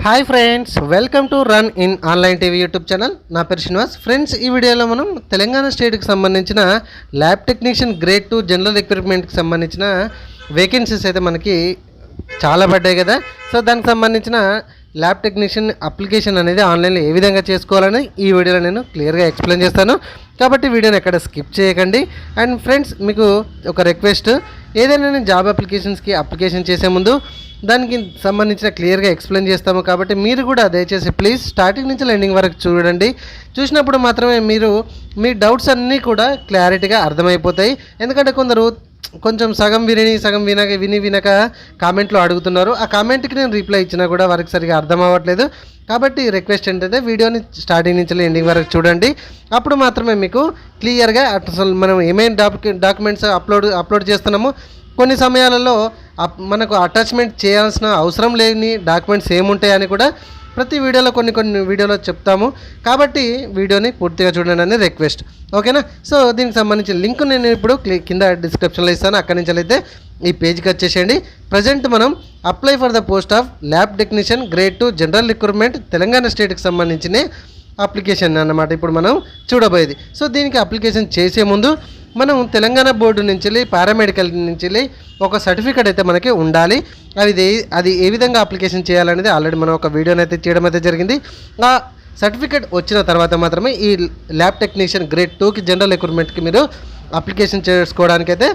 Hi friends, welcome to run in online TV YouTube channel. నా పేరు Srinivas. Friends, ఈ వీడియోలో మనం తెలంగాణ స్టేట్కి సంబంధించిన ల్యాబ్ టెక్నీషియన్ గ్రేడ్ 2 జనరల్ రిక్రూట్మెంట్కి సంబంధించిన వేకెన్సీస్ అయితే మనకి చాలా పడ్డాయి కదా. సో దానికి సంబంధించిన ల్యాబ్ టెక్నీషియన్ అప్లికేషన్ అనేది ఆన్లైన్లో ఏ విధంగా చేసుకోవాలని ఈ వీడియోలో నేను క్లియర్గా ఎక్స్ప్లెయిన్ చేస్తాను. కాబట్టి వీడియోని ఎక్కడ స్కిప్ చేయకండి. అండ్ ఫ్రెండ్స్, మీకు ఒక రిక్వెస్ట్, ఏదైనా జాబ్ అప్లికేషన్స్కి అప్లికేషన్ చేసే ముందు దానికి సంబంధించిన క్లియర్గా ఎక్స్ప్లెయిన్ చేస్తాము. కాబట్టి మీరు కూడా దయచేసి ప్లీజ్ స్టార్టింగ్ నుంచి ఎండింగ్ వరకు చూడండి. చూసినప్పుడు మాత్రమే మీరు మీ డౌట్స్ అన్నీ కూడా క్లారిటీగా అర్థమైపోతాయి. ఎందుకంటే కొందరు కొంచెం సగం వినక కామెంట్లో అడుగుతున్నారు. ఆ కామెంట్కి నేను రిప్లై ఇచ్చినా కూడా వారికి సరిగా అర్థం అవ్వట్లేదు. కాబట్టి రిక్వెస్ట్ ఏంటంటే వీడియోని స్టార్టింగ్ నుంచి ఎండింగ్ వరకు చూడండి. అప్పుడు మాత్రమే మీకు క్లియర్గా అసలు మనం ఏమేమి డాక్యుమెంట్స్ అప్లోడ్ చేస్తున్నామో, కొన్ని సమయాలలో మనకు అటాచ్మెంట్ చేయాల్సిన అవసరం లేని డాక్యుమెంట్స్ ఏముంటాయని కూడా ప్రతి వీడియోలో కొన్ని వీడియోలో చెప్తాము. కాబట్టి వీడియోని పూర్తిగా చూడండి అని రిక్వెస్ట్, ఓకేనా. సో దీనికి సంబంధించిన లింక్ నేను ఇప్పుడు కింద డిస్క్రిప్షన్లో ఇస్తాను. అక్కడి నుంచి అయితే ఈ పేజ్కి వచ్చేసేయండి. ప్రజెంట్ మనం apply for the post of lab technician grade 2 general recruitment Telangana స్టేట్కి సంబంధించిన అప్లికేషన్ అన్నమాట ఇప్పుడు మనం చూడబోయేది. సో దీనికి అప్లికేషన్ చేసే ముందు మనం తెలంగాణ బోర్డు నుంచి పారామెడికల్ నుంచి ఒక సర్టిఫికేట్ అయితే మనకి ఉండాలి. అది ఏ విధంగా అప్లికేషన్ చేయాలనేది ఆల్రెడీ మనం ఒక వీడియోని అయితే చేయడం అయితే జరిగింది. ఆ సర్టిఫికేట్ వచ్చిన తర్వాత మాత్రమే ఈ ల్యాబ్ టెక్నీషియన్ గ్రేడ్ 2కి జనరల్ రిక్రూట్మెంట్కి మీరు అప్లికేషన్ చేసుకోవడానికి అయితే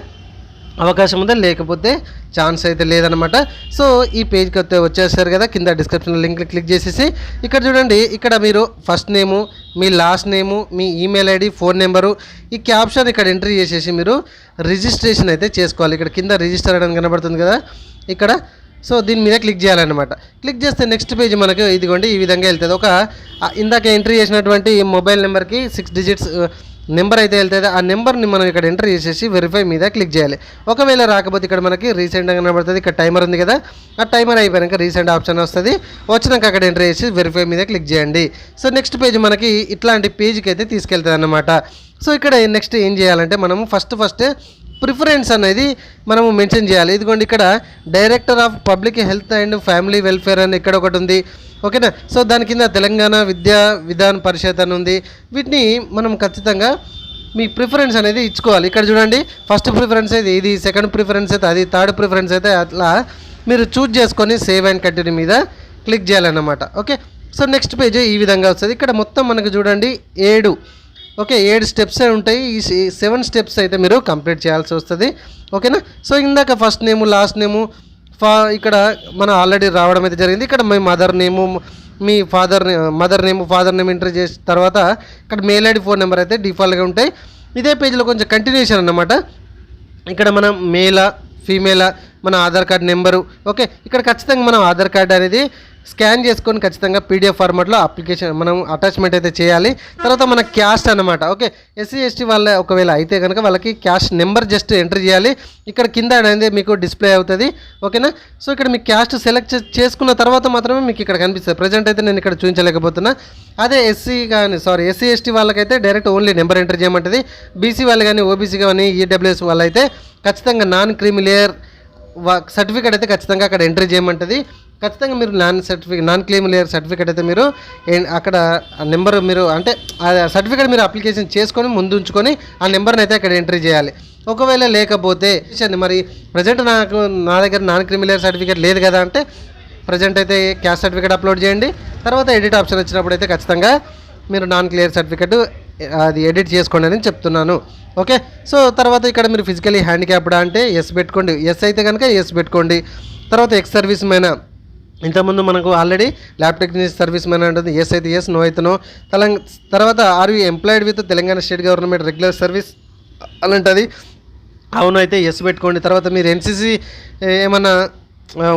అవకాశం ఉందా, లేకపోతే ఛాన్స్ అయితే లేదనమాట. సో ఈ పేజ్కి అయితే వచ్చేసారు కదా. కింద డిస్క్రిప్షన్లో లింక్ క్లిక్ చేసేసి ఇక్కడ చూడండి. ఇక్కడ మీరు ఫస్ట్ నేము, మీ లాస్ట్ నేము, మీ ఈమెయిల్ ఐడి, ఫోన్ నెంబరు, ఈ క్యాప్షన్ ఇక్కడ ఎంట్రీ చేసేసి మీరు రిజిస్ట్రేషన్ అయితే చేసుకోవాలి. ఇక్కడ కింద రిజిస్టర్ అని కనబడుతుంది కదా ఇక్కడ. సో దీని మీద క్లిక్ చేయాలన్నమాట. క్లిక్ చేస్తే నెక్స్ట్ పేజ్ మనకు ఇదిగోండి ఈ విధంగా వెళ్తుంది. ఇందాక ఎంట్రీ చేసినటువంటి మొబైల్ నెంబర్కి 6 డిజిట్స్ నెంబర్ అయితే వెళ్తుంది. ఆ నెంబర్ని మనం ఇక్కడ ఎంటర్ చేసేసి వెరిఫై మీద క్లిక్ చేయాలి. ఒకవేళ రాకపోతే ఇక్కడ మనకి రీసెంట్ అని కనబడుతుంది. ఇక్కడ టైమర్ ఉంది కదా, ఆ టైమర్ అయిపోయాక రీసెంట్ ఆప్షన్ వస్తుంది. వచ్చినాక అక్కడ ఎంటర్ చేసి వెరిఫై మీద క్లిక్ చేయండి. సో నెక్స్ట్ పేజ్ మనకి ఇట్లాంటి పేజ్కి అయితే తీసుకెళ్తుంది అన్నమాట. సో ఇక్కడ నెక్స్ట్ ఏం చేయాలంటే మనము ఫస్ట్ ప్రిఫరెన్స్ అనేది మనము మెన్షన్ చేయాలి. ఇదిగోండి ఇక్కడ director of public health and family welfare అని ఇక్కడ ఒకటి ఉంది, ఓకేనా. సో దాని కింద తెలంగాణ విద్యా విధాన పరిషత్ అని ఉంది. వీటిని మనం ఖచ్చితంగా మీ ప్రిఫరెన్స్ అనేది ఇచ్చుకోవాలి. ఇక్కడ చూడండి, ఫస్ట్ ప్రిఫరెన్స్ అయితే ఇది, సెకండ్ ప్రిఫరెన్స్ అయితే అది, థర్డ్ ప్రిఫరెన్స్ అయితే అట్లా మీరు చూజ్ చేసుకొని సేవ్ అండ్ కంటిన్యూ మీద క్లిక్ చేయాలన్నమాట. ఓకే. సో నెక్స్ట్ పేజ్ ఈ విధంగా వస్తుంది. ఇక్కడ మొత్తం మనకు చూడండి 7 స్టెప్స్ ఉంటాయి. ఈ 7 స్టెప్స్ అయితే మీరు కంప్లీట్ చేయాల్సి వస్తుంది, ఓకేనా. సో ఇందాక ఫస్ట్ నేము, లాస్ట్ నేము, ఇక్కడ మనం ఆల్రెడీ రావడం అయితే జరిగింది. ఇక్కడ మీ మదర్ నేము, మీ మదర్ నేమ్ ఎంటర్ చేసిన తర్వాత ఇక్కడ మెయిల్ ఐడి, ఫోన్ నెంబర్ అయితే డిఫాల్ట్గా ఉంటాయి. ఇదే పేజ్లో కొంచెం కంటిన్యూషన్ అన్నమాట. ఇక్కడ మనం మేలా ఫీమేలా, మన ఆధార్ కార్డ్ నెంబరు, ఓకే. ఇక్కడ ఖచ్చితంగా మనం ఆధార్ కార్డ్ అనేది స్కాన్ చేసుకొని ఖచ్చితంగా పీడిఎఫ్ ఫార్మాట్లో అప్లికేషన్ మనం అటాచ్మెంట్ అయితే చేయాలి. తర్వాత మన క్యాస్ట్ అనమాట, ఓకే. ఎస్సీ ఎస్టీ వాళ్ళ ఒకవేళ అయితే కనుక వాళ్ళకి క్యాస్ట్ నెంబర్ జస్ట్ ఎంటర్ చేయాలి. ఇక్కడ కింద అనేది మీకు డిస్ప్లే అవుతుంది, ఓకేనా. సో ఇక్కడ మీ క్యాస్ట్ సెలెక్ట్ చేసుకున్న తర్వాత మాత్రమే మీకు ఇక్కడ కనిపిస్తుంది. ప్రజెంట్ అయితే నేను ఇక్కడ చూపించలేకపోతున్నా. అదే ఎస్సీ ఎస్టీ వాళ్ళకైతే డైరెక్ట్ ఓన్లీ నెంబర్ ఎంటర్ చేయమంటుంది. బీసీ వాళ్ళు కానీ, ఓబీసీ కానీ, ఈడబ్ల్యూఎస్ వాళ్ళు అయితే ఖచ్చితంగా నాన్ క్రీమీ లేయర్ సర్టిఫికేట్ అయితే ఖచ్చితంగా అక్కడ ఎంట్రీ చేయమంటుంది. ఖచ్చితంగా మీరు నాన్ క్లెయిమ్ లేయర్ సర్టిఫికేట్ అయితే మీరు అక్కడ నెంబర్ మీరు అంటే ఆ సర్టిఫికేట్ మీరు అప్లికేషన్ చేసుకొని ముందు ఉంచుకొని ఆ నెంబర్ని అయితే అక్కడ ఎంట్రీ చేయాలి. ఒకవేళ లేకపోతే మరి ప్రజెంట్ నా దగ్గర నాన్ క్రీమీ లేయర్ సర్టిఫికేట్ లేదు కదా అంటే ప్రజెంట్ అయితే క్యాస్ట్ సర్టిఫికేట్ అప్లోడ్ చేయండి. తర్వాత ఎడిట్ ఆప్షన్ వచ్చినప్పుడు అయితే ఖచ్చితంగా మీరు నాన్ క్లియర్ సర్టిఫికేట్ అది ఎడిట్ చేసుకోండి అని చెప్తున్నాను, ఓకే. సో తర్వాత ఇక్కడ మీరు ఫిజికలీ హ్యాండిక్యాప్డా అంటే ఎస్ పెట్టుకోండి. ఎస్ అయితే కనుక ఎస్ పెట్టుకోండి. తర్వాత ఎక్స్ సర్వీస్ మ్యాన్, ఇంతకుముందు మనకు already lab technician service man ఉంటుంది. ఎస్ అయితే ఎస్, నో అయితే నో. తర్వాత are you employed with Telangana state government regular service అని ఉంటుంది. అవును అయితే ఎస్ పెట్టుకోండి. తర్వాత మీరు ఎన్సీసీ ఏమన్నా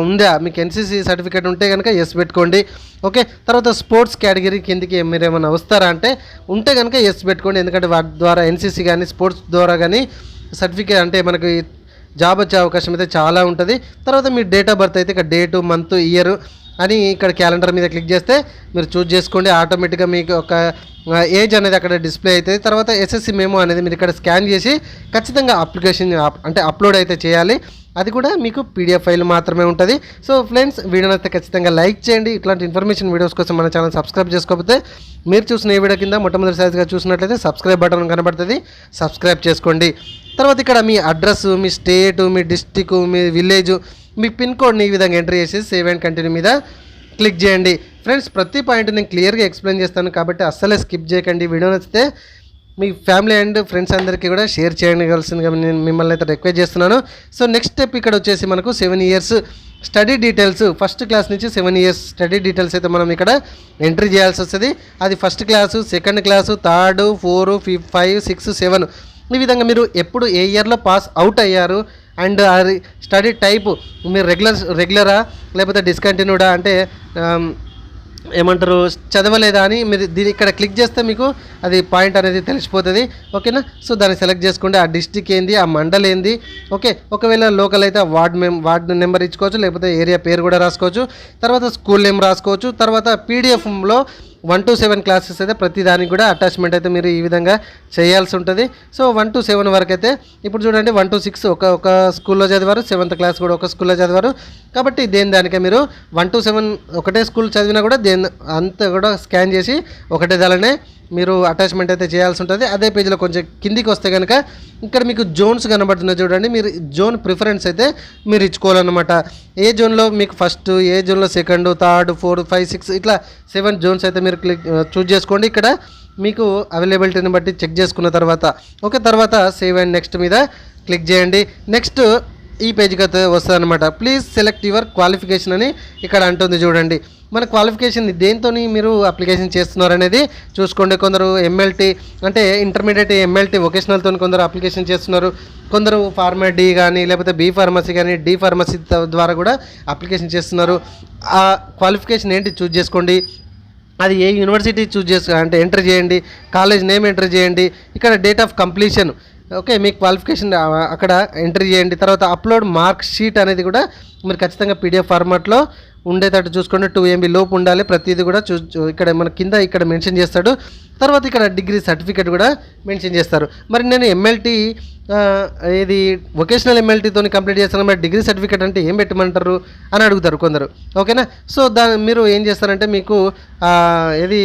ఉందా, మీకు ఎన్సీసీ సర్టిఫికేట్ ఉంటే కనుక ఎస్ పెట్టుకోండి, ఓకే. తర్వాత స్పోర్ట్స్ కేటగిరీ కిందకి మీరు ఏమైనా వస్తారా అంటే ఉంటే కనుక ఎస్ పెట్టుకోండి. ఎందుకంటే వాటి ద్వారా ఎన్సీసీ కానీ స్పోర్ట్స్ ద్వారా కానీ సర్టిఫికేట్ అంటే మనకి జాబ్ వచ్చే అవకాశం అయితే చాలా ఉంటుంది. తర్వాత మీ డేట్ ఆఫ్ బర్త్ అయితే ఇక్కడ డేటు, మంత్, ఇయర్, అని ఇక్కడ క్యాలెండర్ మీద క్లిక్ చేస్తే మీరు చూస్ చేసుకోండి. ఆటోమేటిక్గా మీకు ఒక ఏజ్ అనేది అక్కడ డిస్ప్లే అవుతుంది. తర్వాత ఎస్ఎస్సి మెమో అనేది మీరు ఇక్కడ స్కాన్ చేసి ఖచ్చితంగా అప్లికేషన్ అంటే అప్లోడ్ అయితే చేయాలి. అది కూడా మీకు పీడిఎఫ్ ఫైల్ మాత్రమే ఉంటుంది. సో ఫ్రెండ్స్, వీడియోని అయితే ఖచ్చితంగా లైక్ చేయండి. ఇట్లాంటి ఇన్ఫర్మేషన్ వీడియోస్ కోసం మన ఛానల్ సబ్స్క్రైబ్ చేసుకోకపోతే మీరు చూసిన ఈ వీడియో కింద మొట్టమొదటిసారిగా చూసినట్లయితే సబ్స్క్రైబ్ బటన్ కనబడుతుంది, సబ్స్క్రైబ్ చేసుకోండి. తర్వాత ఇక్కడ మీ అడ్రస్, మీ స్టేటు, మీ డిస్టిక్, మీ విలేజ్, మీ పిన్ కోడ్ని ఈ విధంగా ఎంటర్ చేసి సేవ్ అండ్ కంటిన్యూ మీద క్లిక్ చేయండి. ఫ్రెండ్స్, ప్రతి పాయింట్ నేను క్లియర్గా ఎక్స్ప్లెయిన్ చేస్తాను కాబట్టి అస్సలే స్కిప్ చేయకండి. వీడియో నచ్చితే మీ ఫ్యామిలీ అండ్ ఫ్రెండ్స్ అందరికీ కూడా షేర్ చేయగలసిందిగా నేను మిమ్మల్ని అయితే రిక్వెస్ట్ చేస్తున్నాను. సో నెక్స్ట్ స్టెప్ ఇక్కడ వచ్చేసి మనకు 7 years study details, first class నుంచి 7 years స్టడీ డీటెయిల్స్ అయితే మనం ఇక్కడ ఎంట్రీ చేయాల్సి వస్తుంది. అది first class, second class, 3rd, 4, 5, 6, 7 ఈ విధంగా మీరు ఎప్పుడు ఏ ఇయర్లో పాస్ అవుట్ అయ్యారు అండ్ అది స్టడీ టైపు మీరు రెగ్యులరా లేకపోతే డిస్కంటిన్యూడా అంటే ఏమంటారు చదవలేదా అని మీరు దీని ఇక్కడ క్లిక్ చేస్తే మీకు అది పాయింట్ అనేది తెలిసిపోతుంది. ఓకేనా? సో దాన్ని సెలెక్ట్ చేసుకోండి. ఆ డిస్టిక్ ఏంది, ఆ మండల్ ఏంది. ఓకే, ఒకవేళ లోకల్ అయితే వార్డ్ నెంబర్ ఇచ్చుకోవచ్చు, లేకపోతే ఏరియా పేరు కూడా రాసుకోవచ్చు. తర్వాత స్కూల్ నేమ్ రాసుకోవచ్చు. తర్వాత పీడిఎఫ్లో 1 to 7 క్లాసెస్ అయితే ప్రతి దానికి కూడా అటాచ్మెంట్ అయితే మీరు ఈ విధంగా చేయాల్సి ఉంటుంది. సో 1 to 7 వరకు అయితే ఇప్పుడు చూడండి 1 to 6 ఒక స్కూల్లో చదివారు, 7th క్లాస్ కూడా ఒక స్కూల్లో చదివారు. కాబట్టి దానికే మీరు 1 to 7 ఒకటే స్కూల్ చదివినా కూడా అంతా కూడా స్కాన్ చేసి ఒకటే దానినే మీరు అటాచ్మెంట్ అయితే చేయాల్సి ఉంటుంది. అదే పేజీలో కొంచెం కిందికి వస్తే కనుక ఇక్కడ మీకు జోన్స్ కనబడుతున్నాయి చూడండి. మీరు జోన్ ప్రిఫరెన్స్ అయితే మీరు ఇచ్చుకోవాలన్నమాట. ఏ జోన్లో మీకు ఫస్ట్, ఏ జోన్లో సెకండ్, 3rd, 4, 5, 6 ఇట్లా 7 జోన్స్ అయితే మీరు చూజ్ చేసుకోండి. ఇక్కడ మీకు అవైలబిలిటీని బట్టి చెక్ చేసుకున్న తర్వాత ఓకే, తర్వాత సేవ్ అండ్ నెక్స్ట్ మీద క్లిక్ చేయండి. నెక్స్ట్ ఈ పేజ్కి అయితే వస్తుంది అనమాట. ప్లీజ్ సెలెక్ట్ యువర్ క్వాలిఫికేషన్ అని ఇక్కడ అంటుంది చూడండి. మన క్వాలిఫికేషన్ దేంతో మీరు అప్లికేషన్ చేస్తున్నారు అనేది చూసుకోండి. కొందరు ఎంఎల్టీ అంటే ఇంటర్మీడియట్ ఎంఎల్టీ వొకేషనల్తో కొందరు అప్లికేషన్ చేస్తున్నారు. కొందరు ఫార్మా డి కానీ లేకపోతే బీ ఫార్మసీ కానీ డి ఫార్మసీ ద్వారా కూడా అప్లికేషన్ చేస్తున్నారు. ఆ క్వాలిఫికేషన్ ఏంటి చూజ్ చేసుకోండి. అది ఏ యూనివర్సిటీ అంటే ఎంటర్ చేయండి. కాలేజ్ నేమ్ ఎంటర్ చేయండి. ఇక్కడ date of completion okay, me qualification అక్కడ ఎంట్రీ చేయండి. తర్వాత అప్లోడ్ మార్క్ షీట్ అనేది కూడా మీరు ఖచ్చితంగా పీడిఎఫ్ ఫార్మాట్లో ఉండేటట్టు చూసుకోండి. 2 MB లోపు ఉండాలి. ప్రతిదీ కూడా ఇక్కడ మన కింద ఇక్కడ మెన్షన్ చేస్తాడు. తర్వాత ఇక్కడ డిగ్రీ సర్టిఫికేట్ కూడా మెన్షన్ చేస్తారు. మరి నేను ఎంఎల్టీ ఇది వొకేషనల్ ఎంఎల్టీతో కంప్లీట్ చేస్తాను, మరి డిగ్రీ సర్టిఫికేట్ అంటే ఏం పెట్టమంటారు అని అడుగుతారు కొందరు. ఓకేనా? సో మీరు ఏం చేస్తారంటే మీకు ఇది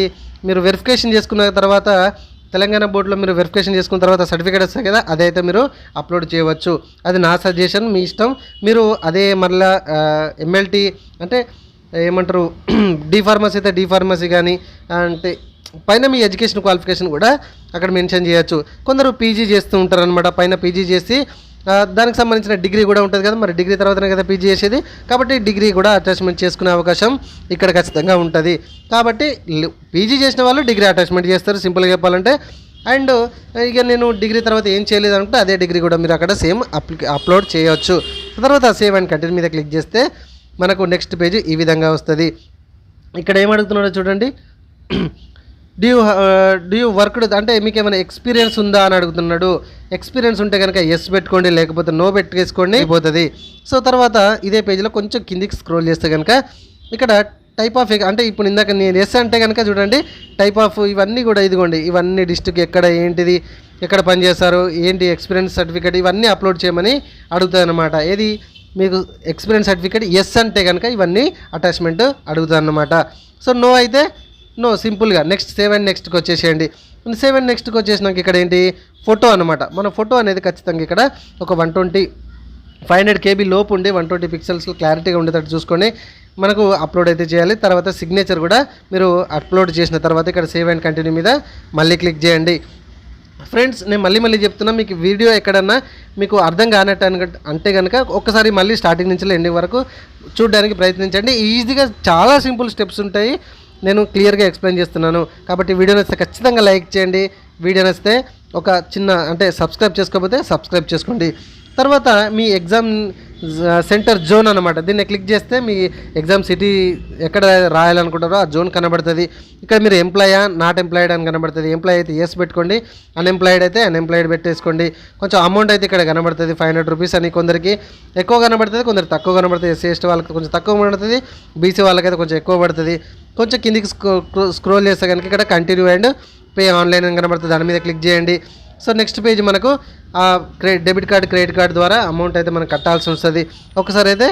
మీరు వెరిఫికేషన్ చేసుకున్న తర్వాత తెలంగాణ బోర్డులో మీరు వెరిఫికేషన్ చేసుకున్న తర్వాత సర్టిఫికేట్ వస్తాయి కదా, అదైతే మీరు అప్లోడ్ చేయవచ్చు. అది నా సజెషన్, మీ ఇష్టం. మీరు అదే మళ్ళీ ఎంఎల్టీ అంటే ఏమంటారు డి ఫార్మసీ అయితే డి ఫార్మసీ కానీ అంటే పైన మీ ఎడ్యుకేషన్ క్వాలిఫికేషన్ కూడా అక్కడ మెన్షన్ చేయొచ్చు. కొందరు పీజీ చేస్తూ ఉంటారు అనమాట. పైన పీజీ చేసి దానికి సంబంధించిన డిగ్రీ కూడా ఉంటుంది కదా, మరి డిగ్రీ తర్వాతనే కదా పీజీ చేసేది. కాబట్టి డిగ్రీ కూడా అటాచ్మెంట్ చేసుకునే అవకాశం ఇక్కడ ఖచ్చితంగా ఉంటుంది. కాబట్టి పీజీ చేసిన వాళ్ళు డిగ్రీ అటాచ్మెంట్ చేస్తారు సింపుల్గా చెప్పాలంటే. అండ్ ఇక నేను డిగ్రీ తర్వాత ఏం చేయలేదు అంటే అదే డిగ్రీ కూడా మీరు అక్కడ సేమ్ అప్లోడ్ చేయవచ్చు. తర్వాత సేవ్ అండ్ కంటిన్యూ మీద క్లిక్ చేస్తే మనకు నెక్స్ట్ పేజ్ ఈ విధంగా వస్తుంది. ఇక్కడ ఏమడుగుతున్నాడో చూడండి. డూ యూ వర్క్డ్ అంటే మీకు ఏమైనా ఎక్స్పీరియన్స్ ఉందా అని అడుగుతున్నాడు. ఎక్స్పీరియన్స్ ఉంటే కనుక ఎస్ పెట్టుకోండి, లేకపోతే నో పెట్టుకేసుకోండి అయిపోతుంది. సో తర్వాత ఇదే పేజ్లో కొంచెం కిందికి స్క్రోల్ చేస్తే కనుక ఇక్కడ టైప్ ఆఫ్ అంటే ఇప్పుడు ఇందాక నేను ఎస్ అంటే కనుక చూడండి టైప్ ఆఫ్ ఇవన్నీ కూడా ఇదిగోండి, ఇవన్నీ డిస్ట్రిక్ట్ ఎక్కడ ఏంటిది, ఎక్కడ పనిచేస్తారు, ఏంటి ఎక్స్పీరియన్స్ సర్టిఫికేట్ ఇవన్నీ అప్లోడ్ చేయమని అడుగుతుంది అనమాట. ఏది మీకు ఎక్స్పీరియన్స్ సర్టిఫికేట్ ఎస్ అంటే కనుక ఇవన్నీ అటాచ్మెంట్ అడుగుతుంది అన్నమాట. సో నో అయితే నో, సింపుల్గా నెక్స్ట్ సేవ్ అండ్ నెక్స్ట్కి వచ్చేసేయండి. సేవ్ అండ్ నెక్స్ట్కి వచ్చేసినాక ఇక్కడ ఏంటి ఫోటో అనమాట. మన ఫోటో అనేది ఖచ్చితంగా ఇక్కడ ఒక 500 KB లోపు ఉండి 120 పిక్సెల్స్ క్లారిటీగా ఉండేటట్టు చూసుకొని మనకు అప్లోడ్ అయితే చేయాలి. తర్వాత సిగ్నేచర్ కూడా మీరు అప్లోడ్ చేసిన తర్వాత ఇక్కడ సేవ్ అండ్ కంటిన్యూ మీద మళ్ళీ క్లిక్ చేయండి. ఫ్రెండ్స్, నేను మళ్ళీ చెప్తున్నా, మీకు వీడియో ఎక్కడన్నా మీకు అర్థం కానట్టు అంటే కనుక ఒక్కసారి మళ్ళీ స్టార్టింగ్ నుంచి ఎండింగ్ వరకు చూడడానికి ప్రయత్నించండి. ఈజీగా చాలా సింపుల్ స్టెప్స్ ఉంటాయి, నేను క్లియర్గా ఎక్స్ప్లెయిన్ చేస్తున్నాను. కాబట్టి వీడియో నచ్చితే ఖచ్చితంగా లైక్ చేయండి. వీడియో నచ్చితే ఒక చిన్న అంటే సబ్స్క్రైబ్ చేసుకోకపోతే సబ్స్క్రైబ్ చేసుకోండి. తర్వాత మీ ఎగ్జామ్ సెంటర్ జోన్ అనమాట. దీన్ని క్లిక్ చేస్తే మీ ఎగ్జామ్ సిటీ ఎక్కడ రాయాలనుకుంటారో ఆ జోన్ కనబడుతుంది. ఇక్కడ మీరు ఎంప్లాయా నాట్ ఎంప్లాయిడ్ అని కనబడుతుంది. ఎంప్లాయ్ అయితే ఎస్ పెట్టుకోండి, అన్ఎంప్లాయిడ్ అయితే అన్ఎంప్లాయిడ్ పెట్టేసుకోండి. కొంచెం అమౌంట్ అయితే ఇక్కడ కనబడుతుంది 500 రూపీస్ అని. కొందరికి ఎక్కువ కనబడుతుంది, కొందరికి తక్కువ కనబడుతుంది. ఎస్సీ ఎస్టీ వాళ్ళకి కొంచెం తక్కువ పడుతుంది, బీసీ వాళ్ళకైతే కొంచెం ఎక్కువ పడుతుంది. కొంచెం కిందికి స్క్రోల్ చేస్తే కనుక ఇక్కడ కంటిన్యూ అండ్ పే ఆన్లైన్ అని కనబడుతుంది, దాని మీద క్లిక్ చేయండి. సో నెక్స్ట్ పేజ్ మనకు డెబిట్ కార్డ్ క్రెడిట్ కార్డ్ ద్వారా అమౌంట్ అయితే మనం కట్టాల్సి వస్తుంది. ఒకసారి అయితే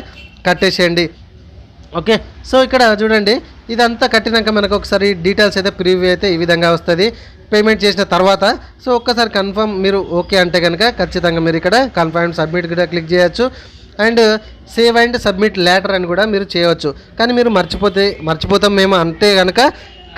కట్టేసేయండి. ఓకే, సో ఇక్కడ చూడండి, ఇదంతా కట్టినాక మనకు ఒకసారి డీటెయిల్స్ అయితే ప్రివ్యూ అయితే ఈ విధంగా వస్తుంది పేమెంట్ చేసిన తర్వాత. సో ఒక్కసారి కన్ఫర్మ్ మీరు ఓకే అంటే కనుక ఖచ్చితంగా మీరు ఇక్కడ కన్ఫర్మ్ సబ్మిట్ కూడా క్లిక్ చేయొచ్చు. And save and submit later అని కూడా మీరు చేయవచ్చు. కానీ మీరు మర్చిపోతాం మేము అంటే కనుక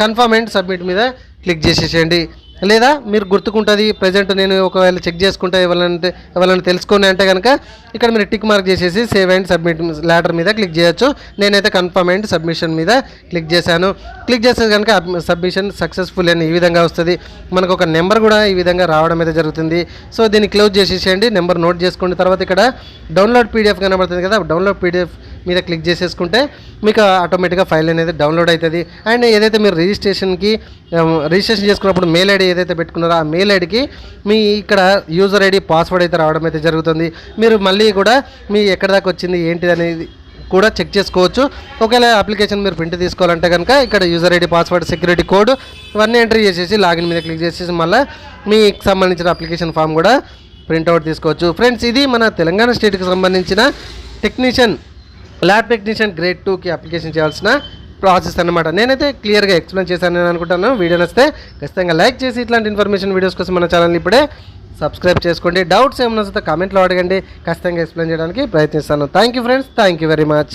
కన్ఫర్మ్ అండ్ సబ్మిట్ మీద క్లిక్ చేసేసేయండి. లేదా మీరు గుర్తుకుంటుంది ప్రజెంట్ నేను ఒకవేళ చెక్ చేసుకుంటే ఎవరైనా తెలుసుకుని అంటే కనుక ఇక్కడ మీరు టిక్ మార్క్ చేసేసి సేవ్ అండ్ సబ్మిట్ లేటర్ మీద క్లిక్ చేయొచ్చు. నేనైతే కన్ఫర్మ్ అండ్ సబ్మిషన్ మీద క్లిక్ చేశాను. క్లిక్ చేస్తే కనుక సబ్మిషన్ సక్సెస్ఫుల్ అని ఈ విధంగా వస్తుంది. మనకు ఒక నెంబర్ కూడా ఈ విధంగా రావడం అయితే జరుగుతుంది. సో దీన్ని క్లోజ్ చేసేసేయండి, నెంబర్ నోట్ చేసుకోండి. తర్వాత ఇక్కడ డౌన్లోడ్ పీడిఎఫ్ కనబడుతుంది కదా, డౌన్లోడ్ పీడిఎఫ్ మీద క్లిక్ చేసేసుకుంటే మీకు ఆటోమేటిక్గా ఫైల్ అనేది డౌన్లోడ్ అవుతుంది. అండ్ ఏదైతే మీరు రిజిస్ట్రేషన్ చేసుకున్నప్పుడు మెయిల్ ఐడి ఏదైతే పెట్టుకున్నారో ఆ మెయిల్ ఐడికి మీ ఇక్కడ యూజర్ ఐడి పాస్వర్డ్ అయితే రావడం అయితే జరుగుతుంది. మీరు మళ్ళీ కూడా మీ ఎక్కడి దాకా వచ్చింది ఏంటిది అనేది కూడా చెక్ చేసుకోవచ్చు. ఒకవేళ అప్లికేషన్ మీరు ప్రింట్ తీసుకోవాలంటే కనుక ఇక్కడ user ID password security code ఇవన్నీ ఎంట్రీ చేసేసి లాగిన్ మీద క్లిక్ చేసేసి మళ్ళీ మీకు సంబంధించిన అప్లికేషన్ ఫామ్ కూడా ప్రింట్అవుట్ తీసుకోవచ్చు. ఫ్రెండ్స్, ఇది మన తెలంగాణ స్టేట్కి సంబంధించిన ల్యాబ్ టెక్నీషియన్ గ్రేడ్ 2కి అప్లికేషన్ చేయాల్సిన ప్రాసెస్ అనమాట. నేనైతే క్లియర్గా ఎక్స్ప్లెయిన్ చేశాను నేను అనుకుంటాను. వీడియో నచ్చితే ఖచ్చితంగా లైక్ చేసి ఇట్లాంటి ఇన్ఫర్మేషన్ వీడియోస్ కోసం మన ఛానల్ ఇప్పుడే సబ్స్క్రైబ్ చేసుకోండి. డౌట్స్ ఏమైనా వస్తే కామెంట్లో అడగండి, ఖచ్చితంగా ఎక్స్ప్లెయిన్ చేయడానికి ప్రయత్నిస్తాను. Thank you friends, thank you very much.